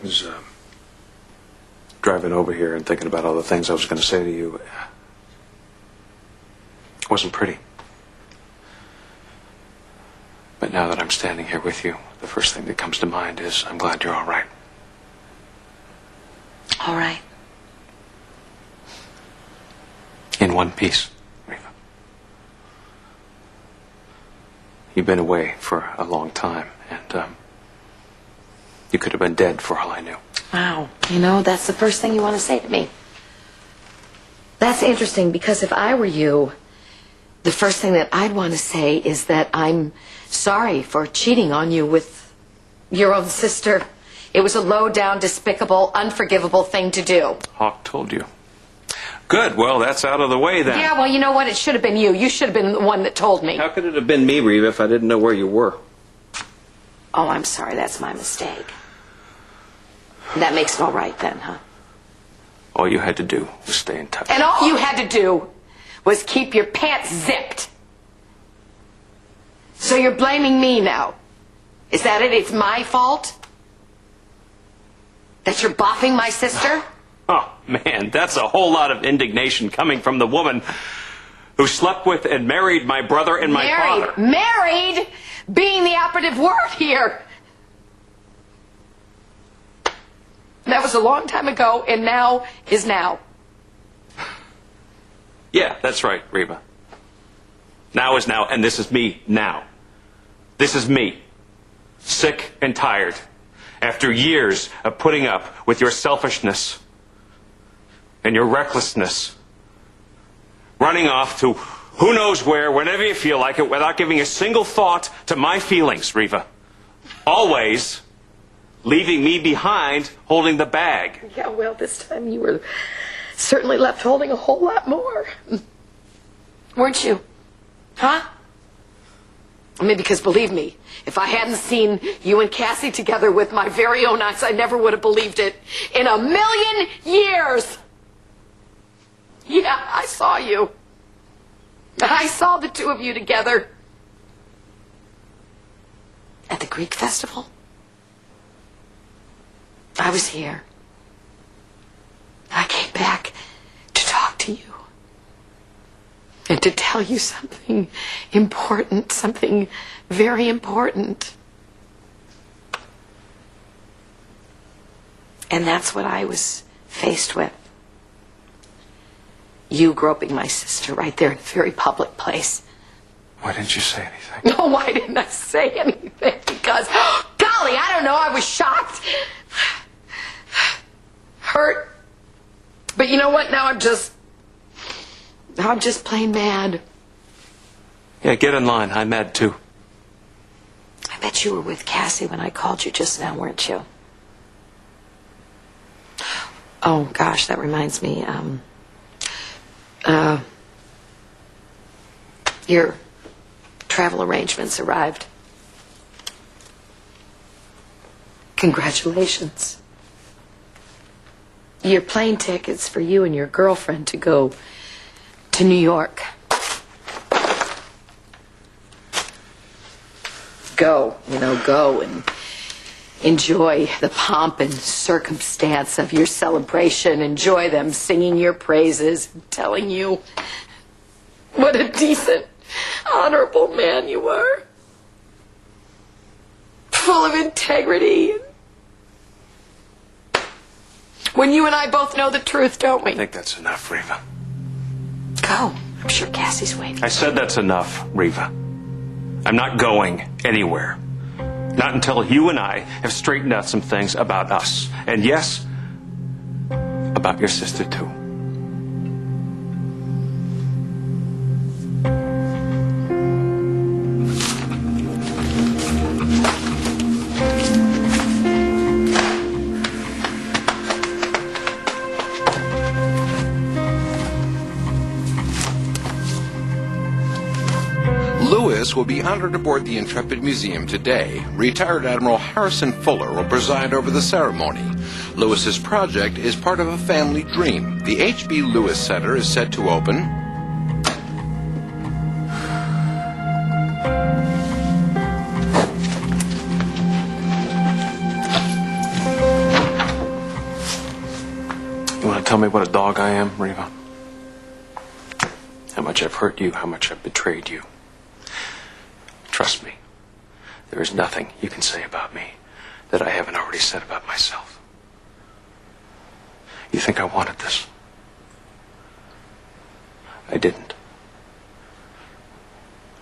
was driving over here and thinking about all the things I was going to say to you. It wasn't pretty. But now that I'm standing here with you, the first thing that comes to mind is I'm glad you're all right. All right. In one piece, Reva. You've been away for a long time, and you could have been dead for all I knew. Wow. You know, that's the first thing you want to say to me. That's interesting, because if I were you, the first thing that I'd want to say is that I'm sorry for cheating on you with your own sister. It was a low-down, despicable, unforgivable thing to do. Hawk told you. Good. Well, that's out of the way then. Yeah, well, you know what? It should have been you. You should have been the one that told me. How could it have been me, Reva, if I didn't know where you were? Oh, I'm sorry. That's my mistake. That makes it all right then, huh? All you had to do was stay in touch. And all you had to do was keep your pants zipped. So you're blaming me now. Is that it? It's my fault? That you're boffing my sister? Oh, man, that's a whole lot of indignation coming from the woman who slept with and married my brother and my father. Married being the operative word here. That was a long time ago, and now is now. Yeah, that's right, Reva. Now is now, and this is me now. This is me. Sick and tired. After years of putting up with your selfishness and your recklessness. Running off to who knows where, whenever you feel like it, without giving a single thought to my feelings, Reva. Always leaving me behind holding the bag. Yeah, well, this time you were certainly left holding a whole lot more. Weren't you? Huh? I mean, because believe me, if I hadn't seen you and Cassie together with my very own eyes, I never would have believed it in a million years. Yeah, I saw you. I saw the two of you together. At the Greek festival. I was here. I came back to talk to you. And to tell you something important, something very important. And that's what I was faced with. You groping my sister right there in a very public place. Why didn't you say anything? No, why didn't I say anything? Because, golly, I don't know, I was shocked. Hurt. But you know what? Now I'm just plain mad. Yeah, get in line. I'm mad too. I bet you were with Cassie when I called you just now, weren't you? Oh, gosh, that reminds me. Your travel arrangements arrived. Congratulations. Your plane tickets for you and your girlfriend to go to New York. Go and enjoy the pomp and circumstance of your celebration. Enjoy them singing your praises, telling you what a decent, honorable man you are. Full of integrity. When you and I both know the truth, don't we? I think that's enough, Reva. Go. I'm sure Cassie's waiting. I said that's enough, Reva. I'm not going anywhere. Not until you and I have straightened out some things about us. And yes, about your sister too. Lewis will be honored aboard the Intrepid Museum today. Retired Admiral Harrison Fuller will preside over the ceremony. Lewis's project is part of a family dream. The H.B. Lewis Center is set to open me what a dog I am, Reva? How much I've hurt you, how much I've betrayed you. Trust me, there is nothing you can say about me that I haven't already said about myself. You think I wanted this? I didn't.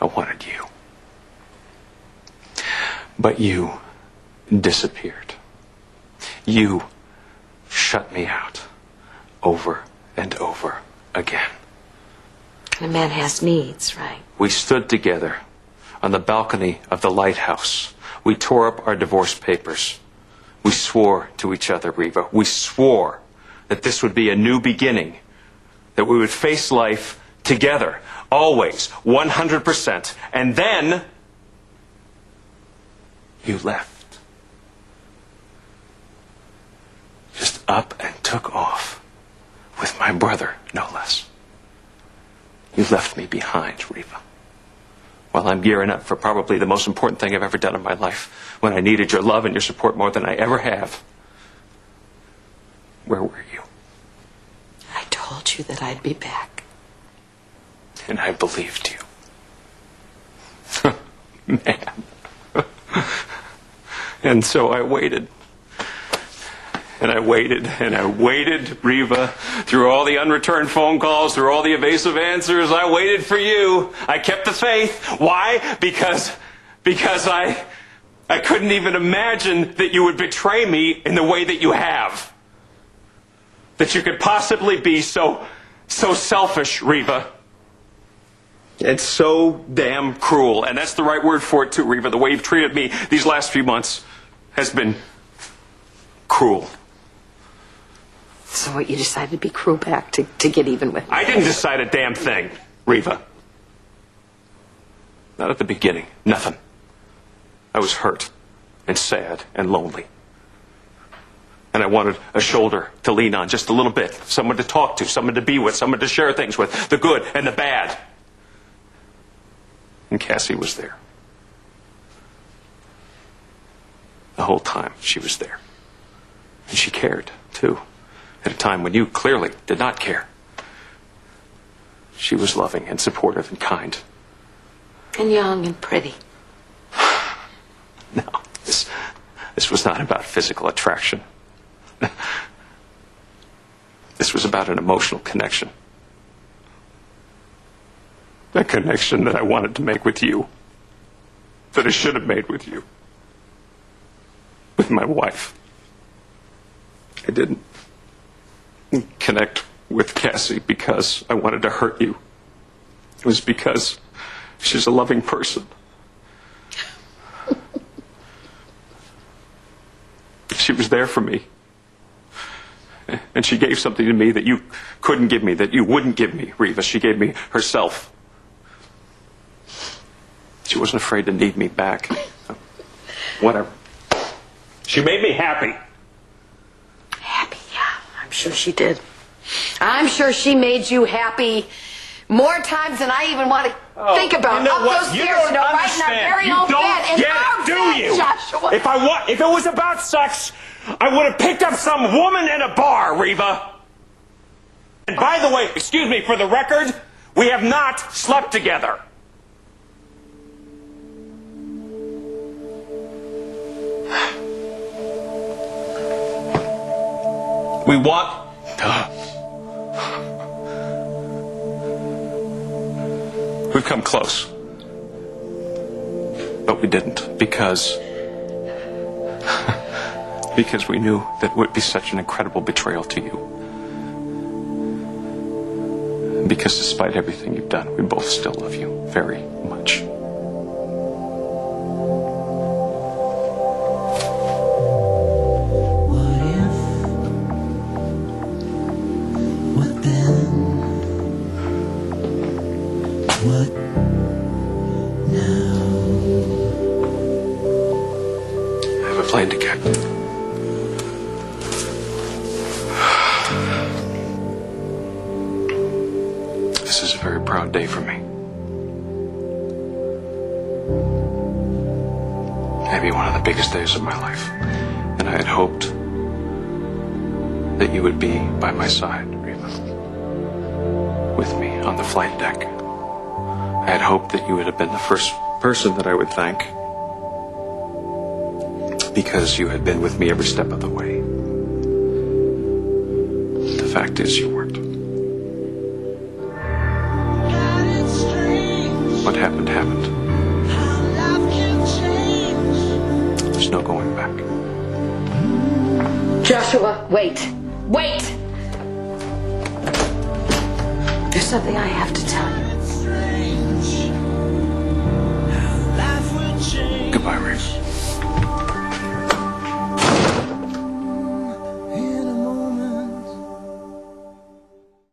I wanted you. But you disappeared. You shut me out over and over again. A man has needs, right? We stood together on the balcony of the lighthouse. We tore up our divorce papers. We swore to each other, Reva. We swore that this would be a new beginning, that we would face life together, always, 100%. And then you left. Just up and took off with my brother, no less. You left me behind, Reva. While I'm gearing up for probably the most important thing I've ever done in my life, when I needed your love and your support more than I ever have. Where were you? I told you that I'd be back. And I believed you. Man. And so I waited. And I waited, and I waited, Reva, through all the unreturned phone calls, through all the evasive answers. I waited for you. I kept the faith. Why? Because I couldn't even imagine that you would betray me in the way that you have. That you could possibly be so selfish, Reva. It's so damn cruel. And that's the right word for it too, Reva. The way you've treated me these last few months has been cruel. So what, you decided to be cruel back to get even with me? I didn't decide a damn thing, Reva. Not at the beginning. Nothing. I was hurt and sad and lonely. And I wanted a shoulder to lean on just a little bit. Someone to talk to, someone to be with, someone to share things with. The good and the bad. And Cassie was there. The whole time she was there. And she cared, too. At a time when you clearly did not care. She was loving and supportive and kind. And young and pretty. No, this was not about physical attraction. This was about an emotional connection. A connection that I wanted to make with you. That I should have made with you. With my wife. I didn't connect with Cassie because I wanted to hurt you. It was because she's a loving person. She was there for me. And she gave something to me that you couldn't give me, that you wouldn't give me, Reva. She gave me herself. She wasn't afraid to need me back. Whatever. She made me happy. Happy, yeah. I'm sure she did. I'm sure she made you happy more times than I even want to think about. You know Up what? those You stairs, don't right in our understand. very You own don't bed. In get our it, do bed, you? Joshua. If it was about sex, I would have picked up some woman in a bar, Reva. And by the way, excuse me, for the record, we have not slept together. We want... We've come close. But we didn't, because we knew that it would be such an incredible betrayal to you. Because despite everything you've done, we both still love you very much. Plane to catch. This is a very proud day for me. Maybe one of the biggest days of my life. And I had hoped that you would be by my side, Reva. With me on the flight deck. I had hoped that you would have been the first person that I would thank. Because you had been with me every step of the way. The fact is, you weren't. What happened, happened. There's no going back. Joshua, wait. Wait! There's something I have to tell you. Goodbye, Reva.